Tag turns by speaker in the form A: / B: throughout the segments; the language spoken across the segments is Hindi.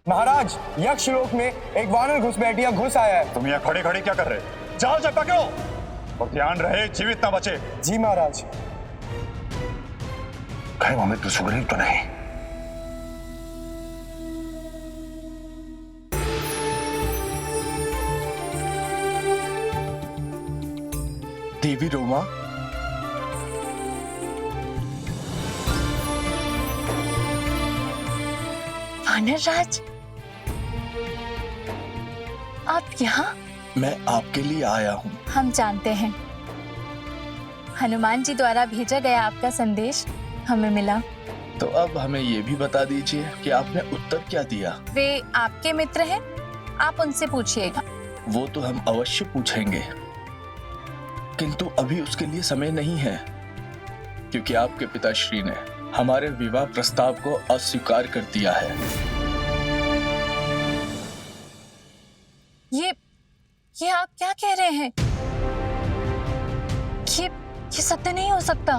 A: महाराज, यक्ष लोक में एक वानर घुसपैठिया घुस आया है।
B: तुम यहाँ खड़े खड़े क्या कर रहे? जाओ जब पकड़ो और ध्यान रहे जीवित ना बचे।
A: जी महाराज।
B: कहीं वो मित्र सुग्रीव तो नहीं?
C: देवी रोमा,
D: वानरराज, आप यहाँ?
C: मैं आपके लिए आया हूँ।
D: हम जानते हैं, हनुमान जी द्वारा भेजा गया आपका संदेश हमें मिला।
C: तो अब हमें ये भी बता दीजिए कि आपने उत्तर क्या दिया।
D: वे आपके मित्र हैं, आप उनसे पूछिएगा।
C: वो तो हम अवश्य पूछेंगे, किंतु अभी उसके लिए समय नहीं है, क्योंकि आपके पिताश्री ने हमारे विवाह प्रस्ताव को अस्वीकार कर दिया है।
D: ये आप क्या कह रहे हैं? ये सत्य नहीं हो सकता।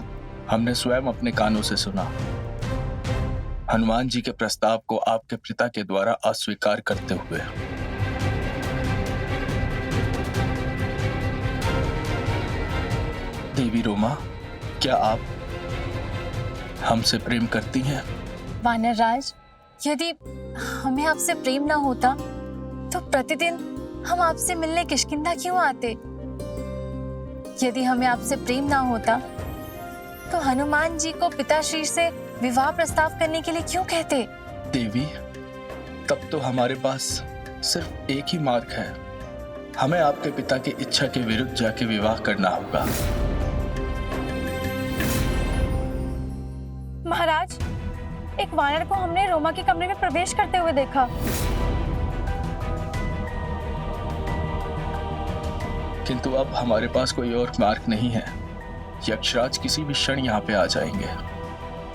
C: हमने स्वयं अपने कानों से सुना, हनुमान जी के प्रस्ताव को आपके पिता के द्वारा अस्वीकार करते हुए। देवी रोमा, क्या आप हमसे प्रेम करती हैं?
D: वानरराज, यदि हमें आपसे प्रेम ना होता तो प्रतिदिन हम आपसे मिलने किष्किंधा क्यों आते? यदि हमें आपसे प्रेम ना होता तो हनुमान जी को पिताश्री से विवाह प्रस्ताव करने के लिए क्यों कहते?
C: देवी, तब तो हमारे पास सिर्फ एक ही मार्ग है। हमें आपके पिता की इच्छा के विरुद्ध जाके विवाह करना होगा।
D: महाराज, एक वानर को हमने रोमा के कमरे में प्रवेश करते हुए देखा।
C: किंतु अब हमारे पास कोई और मार्ग नहीं है। यक्षराज किसी भी क्षण यहाँ पे आ जाएंगे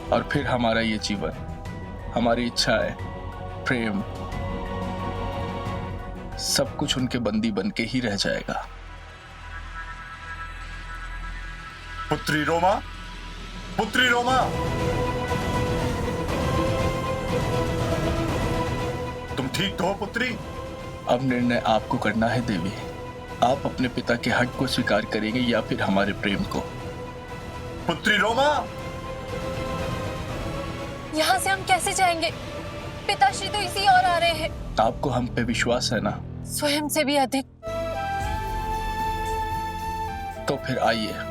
C: और फिर हमारा ये जीवन, हमारी इच्छाएं, प्रेम, सब कुछ उनके बंदी बन के ही रह जाएगा।
B: पुत्री रोमा, पुत्री रोमा, तुम ठीक तो हो पुत्री?
C: अब निर्णय आपको करना है देवी। आप अपने पिता के हट को स्वीकार करेंगे या फिर हमारे प्रेम को?
B: पुत्री रोमा,
D: यहाँ से हम कैसे जाएंगे? पिताश्री तो इसी ओर आ रहे हैं।
C: आपको हम पे विश्वास है ना?
D: स्वयं से भी अधिक।
C: तो फिर आइए।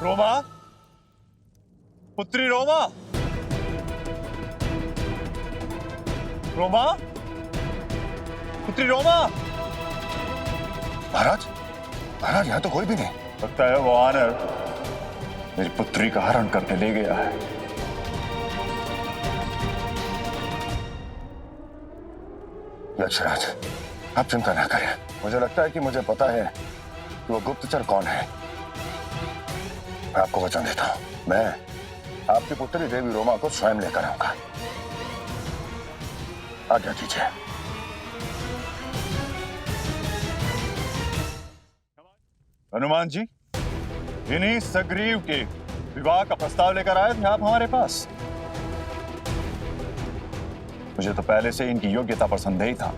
B: रोमा, पुत्री रोमा, रोमा, पुत्री रोमा।
E: महाराज, महाराज यहाँ तो कोई भी नहीं।
B: लगता है वो वानर मेरी पुत्री का हरण करके ले गया है।
E: यक्षराज, आप चिंता ना करें। मुझे लगता है कि मुझे पता है कि वो गुप्तचर कौन है। मैं आपको वचन देता हूँ, मैं आपकी पुत्री देवी रोमा को स्वयं लेकर आऊंगा। आज्ञा दीजिए।
B: हनुमान जी, इन्हीं सुग्रीव के विवाह का प्रस्ताव लेकर आए थे आप हमारे पास। मुझे तो पहले से इनकी योग्यता पर संदेह था,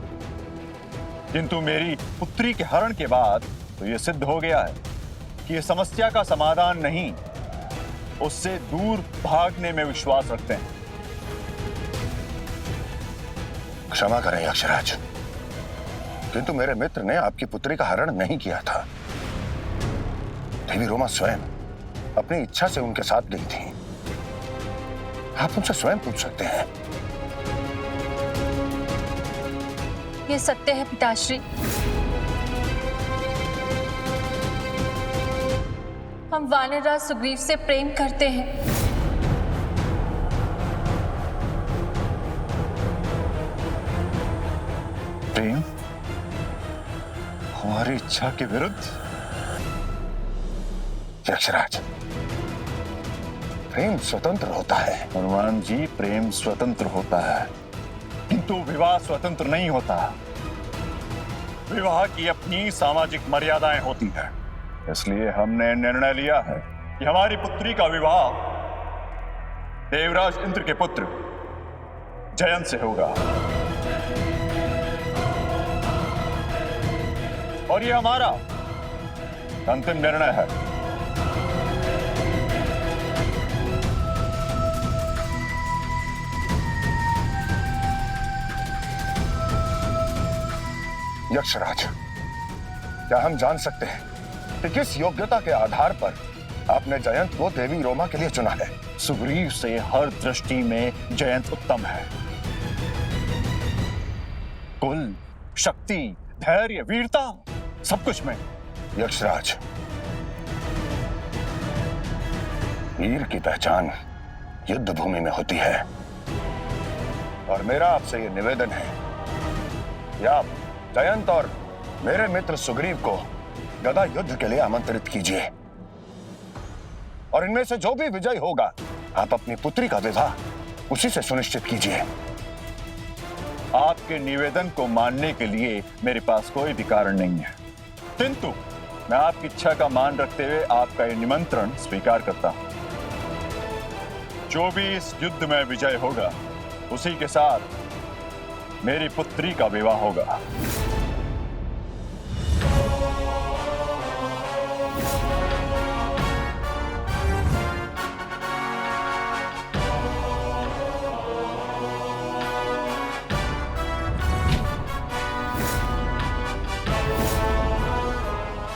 B: किंतु मेरी पुत्री के हरण के बाद तो यह सिद्ध हो गया है कि यह समस्या का समाधान नहीं, उससे दूर भागने में विश्वास रखते हैं।
E: क्षमा करें यक्षराज, किंतु मेरे मित्र ने आपकी पुत्री का हरण नहीं किया था। देवी रोमा स्वयं अपनी इच्छा से उनके साथ गई थी। आप उनसे स्वयं पूछ सकते हैं।
D: ये सत्य है पिताश्री। हम वानरराज सुग्रीव से प्रेम करते हैं।
B: प्रेम हमारी इच्छा के विरुद्ध?
E: यक्षराज, प्रेम स्वतंत्र होता है।
B: हनुमान जी, प्रेम स्वतंत्र होता है, किंतु विवाह स्वतंत्र नहीं होता। विवाह की अपनी सामाजिक मर्यादाएं होती हैं। इसलिए हमने निर्णय लिया है कि हमारी पुत्री का विवाह देवराज इंद्र के पुत्र जयंत से होगा। और ये हमारा अंतिम निर्णय है।
E: यक्षराज, क्या हम जान सकते हैं कि किस योग्यता के आधार पर आपने जयंत को देवी रोमा के लिए चुना है?
B: सुग्रीव से हर दृष्टि में जयंत उत्तम है। कुल, शक्ति, धैर्य, वीरता, सब कुछ में।
E: यक्षराज, वीर की पहचान युद्ध भूमि में होती है, और मेरा आपसे यह निवेदन है कि आप जयंत और मेरे मित्र सुग्रीव को गदा युद्ध के लिए आमंत्रित कीजिए, और इनमें से जो भी विजयी होगा आप अपनी पुत्री का विवाह उसी से सुनिश्चित कीजिए।
B: आपके निवेदन को मानने के लिए मेरे पास कोई भी कारण नहीं है, किंतु मैं आपकी इच्छा का मान रखते हुए आपका ये निमंत्रण स्वीकार करता हूं। जो भी इस युद्ध में विजय होगा, उसी के साथ मेरी पुत्री का विवाह होगा।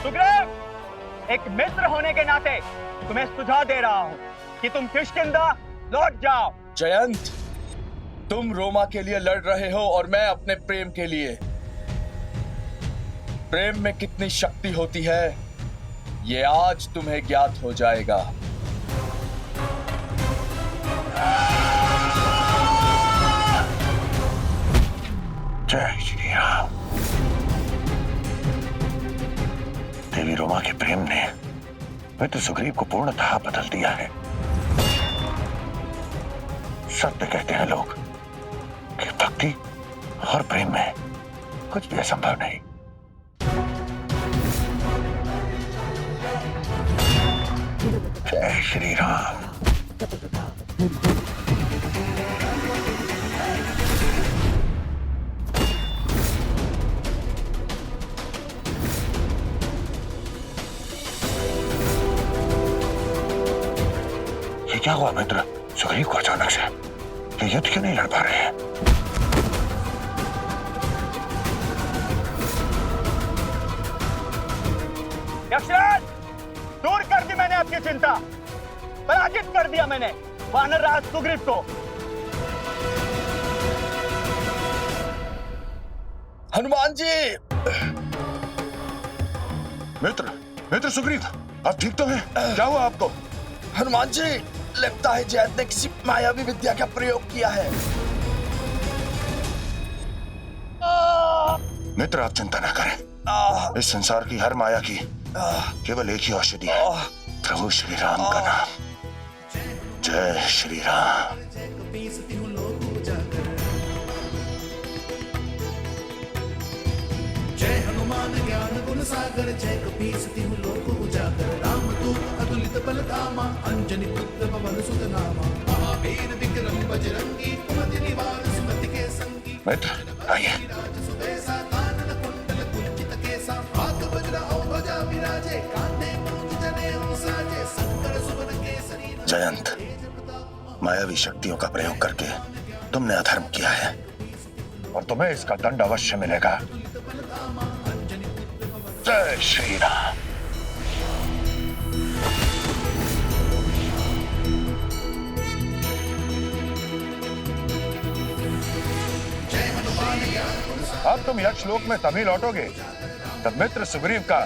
A: सुग्रीव, एक मित्र होने के नाते तुम्हें सुझाव दे रहा हूं कि तुम किष्किंधा लौट जाओ।
C: जयंत, तुम रोमा के लिए लड़ रहे हो और मैं अपने प्रेम के लिए। प्रेम में कितनी शक्ति होती है, ये आज तुम्हें ज्ञात हो जाएगा।
E: जय श्री राम। देवी रोमा के प्रेम ने मित्र सुग्रीव को पूर्णतः बदल दिया है। सत्य कहते हैं लोग कि भक्ति और प्रेम में कुछ भी असंभव नहीं। जय श्री राम। ये क्या हुआ मित्र? सुग्रीव को अचानक से ये युद्ध क्यों नहीं लड़ पा रहे हैं?
A: यक्षराज, दूर कर दी मैंने आपकी चिंता, पराजित कर दिया मैंने वानर राज सुग्रीव को।
C: हनुमान जी!
E: मित्र सुग्रीव, आप ठीक तो हैं? क्या हुआ आपको?
C: हनुमान जी, लगता है जयंत ने किसी मायावी विद्या का प्रयोग किया है।
E: मित्र, आप चिंता न करें। इस संसार की हर माया की केवल एक ही औषधि है, प्रभु श्री राम का नाम। जय श्री राम।
F: जय हनुमान ज्ञान गुण सागर, जय कपीसति हूँ लोक उजागर। राम दूत अतुलित बल धामा, अंजनी पुत्र पवन सुत नामा। महावीर विक्रम बजरंगी, कुमति निवार सुमति के संगी।
E: मित्र आइए।
F: सुबेसा कानन कुंडल कुंचित केसा, हाथ वज्र और ध्वजा विराजे। कांधे मूंज जनेऊ साजे, शंकर सुवन केसरी।
E: जयंत, मायावी शक्तियों का प्रयोग करके तुमने अधर्म किया है, और तुम्हें इसका दंड अवश्य मिलेगा। जय श्री राम। अब तुम यक्षलोक में तभी लौटोगे जब मित्र सुग्रीव का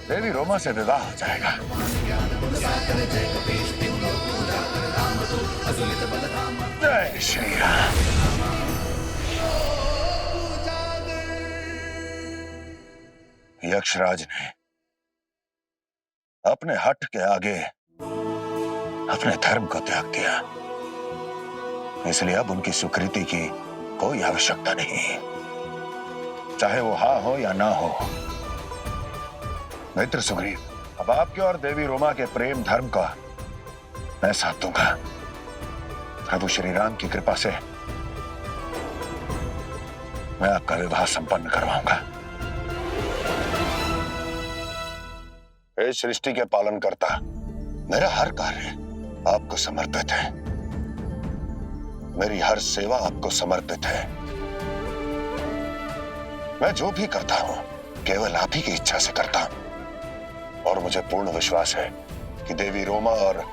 E: देवी रोमा से विवाह हो जाएगा। जय श्री राम। यक्षराज ने अपने हठ के आगे अपने धर्म को त्याग दिया, इसलिए अब उनकी स्वीकृति की कोई आवश्यकता नहीं, चाहे वो हाँ हो या ना हो। मित्र सुग्रीव, अब आपके और देवी रोमा के प्रेम धर्म का मैं साथ दूंगा। प्रभु श्री राम की कृपा से मैं आपका विवाह संपन्न करवाऊंगा। हे सृष्टि के पालन करता, मेरा हर कार्य आपको समर्पित है, मेरी हर सेवा आपको समर्पित है। मैं जो भी करता हूं केवल आप ही की इच्छा से करता हूं, और मुझे पूर्ण विश्वास है कि देवी रोमा और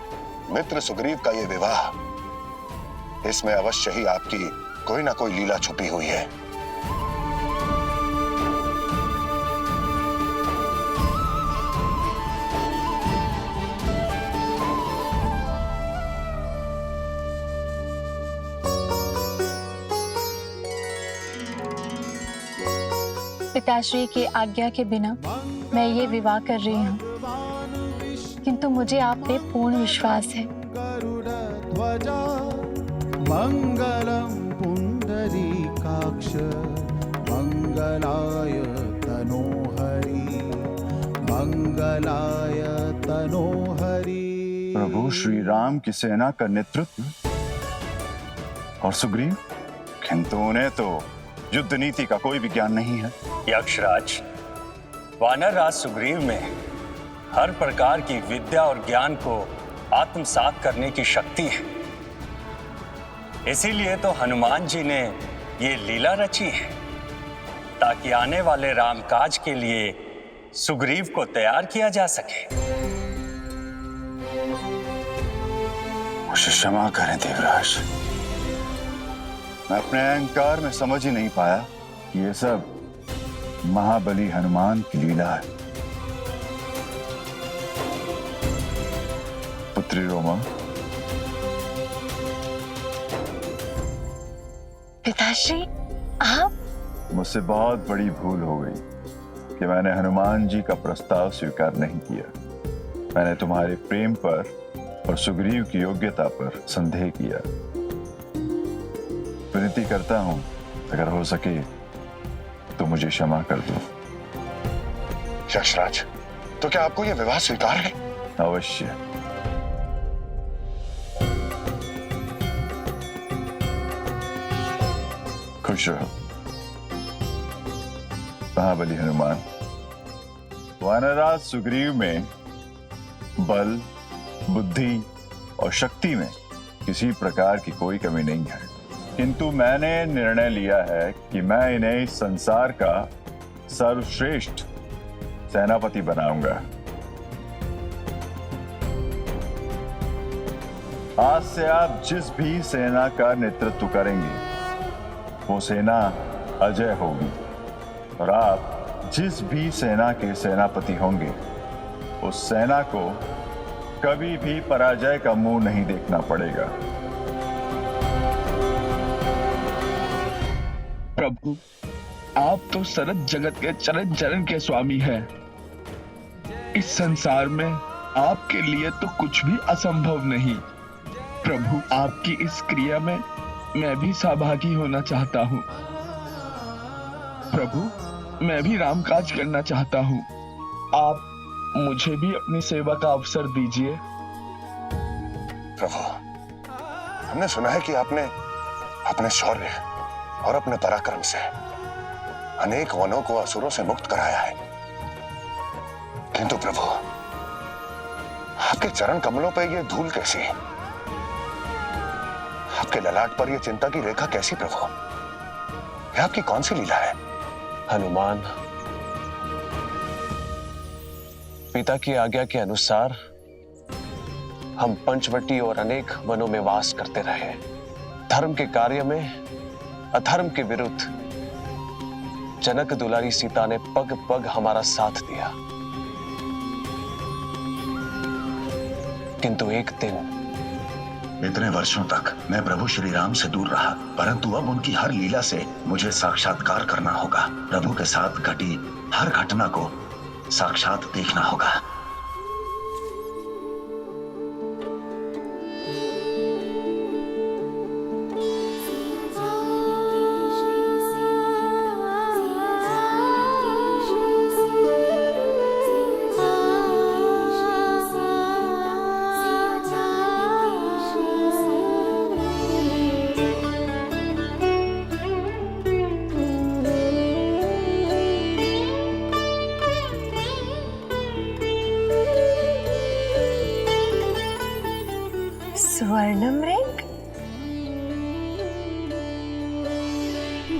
E: मित्र सुग्रीव का यह विवाह, इसमें अवश्य ही आपकी कोई ना कोई लीला छुपी हुई है।
D: पिताश्री की आज्ञा के बिना मैं ये विवाह कर रही हूँ, किंतु मुझे आप पे पूर्ण विश्वास है।
F: मंगलम पुंडरीकाक्ष मंगलाय तनोहरि, मंगलाय तनोहरि।
B: प्रभु श्री राम की सेना का नेतृत्व और सुग्रीव, किंतु उन्हें तो युद्ध नीति का कोई विज्ञान नहीं है।
A: यक्षराज, वानर राज सुग्रीव में हर प्रकार की विद्या और ज्ञान को आत्मसात करने की शक्ति है, इसीलिए तो हनुमान जी ने ये लीला रची है, ताकि आने वाले रामकाज के लिए सुग्रीव को तैयार किया जा सके।
B: मुझे क्षमा करें देवराज, मैं अपने अहंकार में समझ ही नहीं पाया कि ये सब महाबली हनुमान की लीला है। पुत्री रोमा,
D: पिताश्री आप?
B: मुझसे बहुत बड़ी भूल हो गई कि मैंने हनुमान जी का प्रस्ताव स्वीकार नहीं किया। मैंने तुम्हारे प्रेम पर और सुग्रीव की योग्यता पर संदेह किया। विनती करता हूं, अगर हो सके तो मुझे क्षमा कर दो।
E: यक्षराज, तो क्या आपको यह विवाह स्वीकार है?
B: अवश्य। खुश रहो महाबली हनुमान। वानरराज सुग्रीव में बल, बुद्धि और शक्ति में किसी प्रकार की कोई कमी नहीं है, किंतु मैंने निर्णय लिया है कि मैं इन्हें इस संसार का सर्वश्रेष्ठ सेनापति बनाऊंगा। आज से आप जिस भी सेना का नेतृत्व करेंगे वो सेना अजय होगी, और आप जिस भी सेना के सेनापति होंगे उस सेना को कभी भी पराजय का मुंह नहीं देखना पड़ेगा।
C: प्रभु, आप तो सरत जगत के चरण चरण के स्वामी हैं। इस संसार में आपके लिए तो कुछ भी असंभव नहीं। प्रभु, आपकी इस क्रिया में मैं भी सहभागी होना चाहता हूँ। प्रभु, मैं भी रामकाज करना चाहता हूँ। आप मुझे भी अपनी सेवा का अवसर दीजिए।
E: प्रभु, हमने सुना है कि आपने अपने शौर्य और अपने पराक्रम से अनेक वनों को असुरों से मुक्त कराया है, किंतु प्रभु, आपके चरण कमलों पर यह धूल कैसी? आपके ललाट पर यह चिंता की रेखा कैसी प्रभु? यह आपकी कौन सी लीला है?
G: हनुमान, पिता की आज्ञा के अनुसार हम पंचवटी और अनेक वनों में वास करते रहे। धर्म के कार्य में अधर्म के विरुद्ध जनक दुलारी सीता ने पग पग हमारा साथ दिया, किंतु एक दिन
E: इतने वर्षों तक मैं प्रभु श्री राम से दूर रहा, परंतु अब उनकी हर लीला से मुझे साक्षात्कार करना होगा। प्रभु के साथ घटी हर घटना को साक्षात देखना होगा।
H: स्वर्णमृग?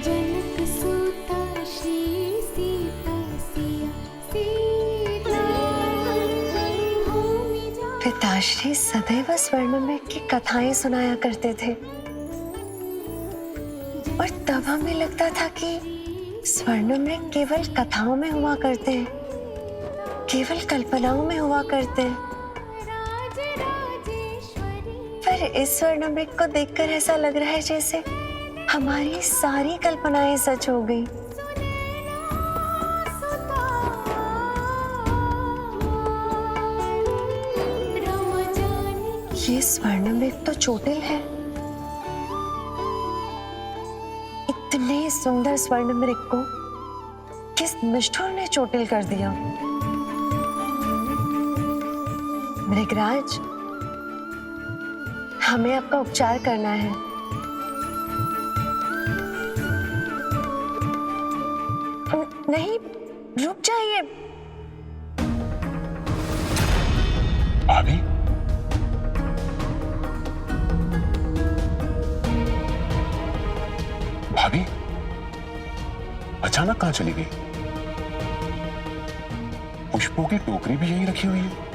I: जनक सूता श्री सीता सिया सीता भूमि जा
H: पिताश्री सदैव स्वर्णमृग की कथाएं सुनाया करते थे और तब हमें लगता था कि स्वर्णमृग केवल कथाओं में हुआ करते हैं, केवल कल्पनाओं में हुआ करते हैं। पर इस स्वर्णमृग को देखकर ऐसा लग रहा है जैसे हमारी सारी कल्पनाएं सच हो गई। ये स्वर्णमृग तो चोटिल है। इतने सुंदर स्वर्णमृग को किस निष्ठुर ने चोटिल कर दिया? मृगराज, हमें आपका उपचार करना है। नहीं, रुक जाइए।
C: भाभी, भाभी अचानक कहां चली गई? पुष्पों की टोकरी भी यहीं रखी हुई है।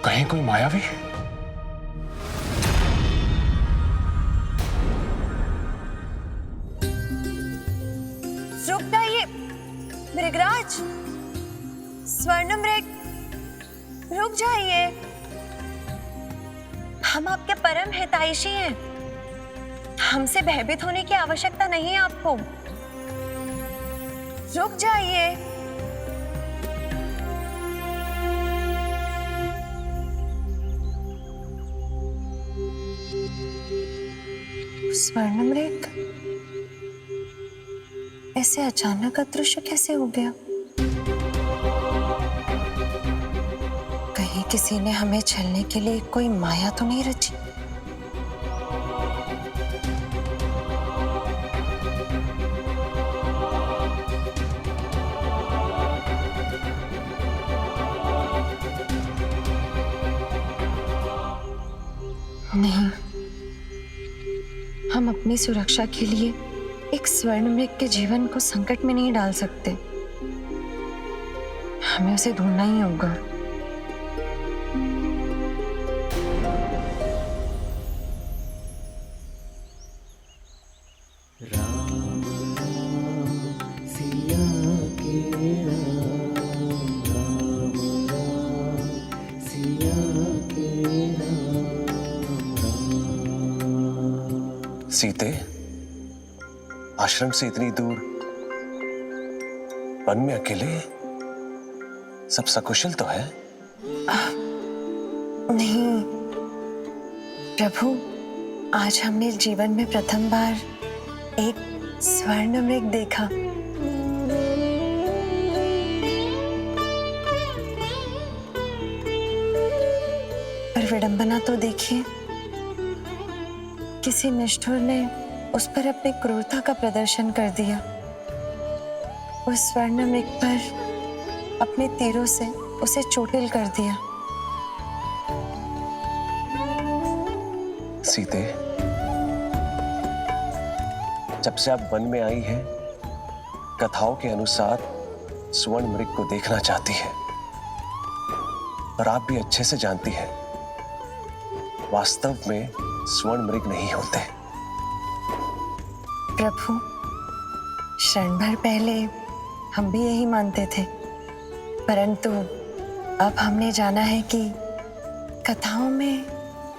C: कहीं कोई मायावी?
H: रुक जाइए मृगराज, स्वर्णमृग, रुक जाइए। हम आपके परम हितैषी हैं। हमसे भयभीत होने की आवश्यकता नहीं है आपको। रुक जाइए। स्वर्णमृग ऐसे अचानक अदृश्य कैसे हो गया? कहीं किसी ने हमें छलने के लिए कोई माया तो नहीं रची? नहीं, हम अपनी सुरक्षा के लिए एक स्वर्णमृग के जीवन को संकट में नहीं डाल सकते। हमें उसे ढूंढना ही होगा।
G: सीते, आश्रम से इतनी दूर वन में अकेले, सब सकुशल तो है?
H: नहीं प्रभु, आज हमने जीवन में प्रथम बार एक स्वर्णमृग देखा। पर विडंबना तो देखिए, किसी निष्ठुर ने उस पर अपनी क्रूरता का प्रदर्शन कर दिया। उस स्वर्णमृग पर अपने तीरों से उसे चोटिल कर दिया।
G: सीते, जब से आप वन में आई हैं, कथाओं के अनुसार स्वर्णमृग को देखना चाहती है, और आप भी अच्छे से जानती हैं, वास्तव में स्वर्णमृग नहीं होते।
H: प्रभु, क्षण भर पहले हम भी यही मानते थे, परंतु अब हमने जाना है कि कथाओं में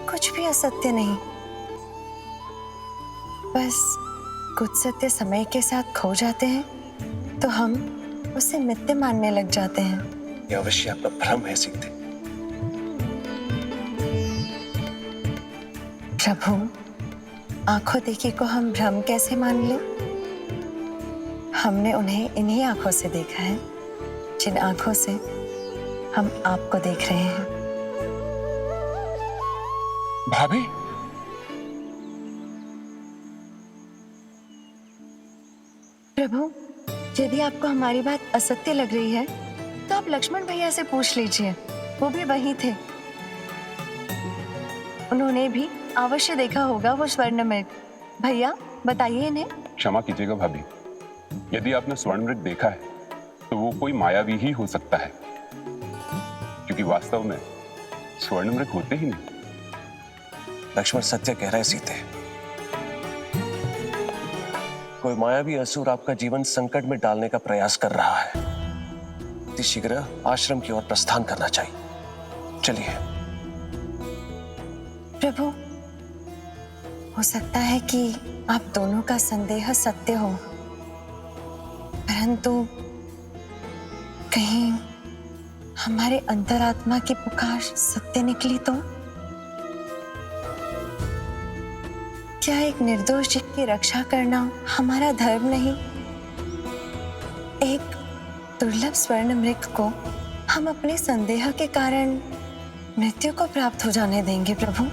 H: कुछ भी असत्य नहीं। बस कुछ सत्य समय के साथ खो जाते हैं तो हम उसे मिथ्य मानने लग जाते हैं।
G: यह अवश्य आपका भ्रम है सीते।
H: प्रभु, आंखों देखी को हम भ्रम कैसे मान लें? हमने उन्हें इन्हीं आंखों से देखा है जिन आंखों से हम आपको देख रहे हैं।
C: भाभी,
H: प्रभु, यदि आपको हमारी बात असत्य लग रही है तो आप लक्ष्मण भैया से पूछ लीजिए, वो भी वही थे उन्होंने भी अवश्य देखा होगा वो स्वर्ण मृग। भैया बताइए इन्हें।
J: क्षमा कीजिएगा भाभी, यदि आपने स्वर्ण मृग देखा है तो वो कोई मायावी ही हो सकता है, क्योंकि वास्तव में स्वर्ण मृग होते ही नहीं।
G: लक्ष्मण सत्य कह रहे सीते, कोई मायावी असुर आपका जीवन संकट में डालने का प्रयास कर रहा है। अति शीघ्र आश्रम की ओर प्रस्थान करना चाहिए। चलिए।
H: प्रभु, हो सकता है कि आप दोनों का संदेह सत्य हो, परंतु कहीं हमारे अंतरात्मा की पुकार सत्य निकली तो? क्या एक निर्दोष जीव की रक्षा करना हमारा धर्म नहीं? एक दुर्लभ स्वर्ण मृग को हम अपने संदेह के कारण मृत्यु को प्राप्त हो जाने देंगे प्रभु?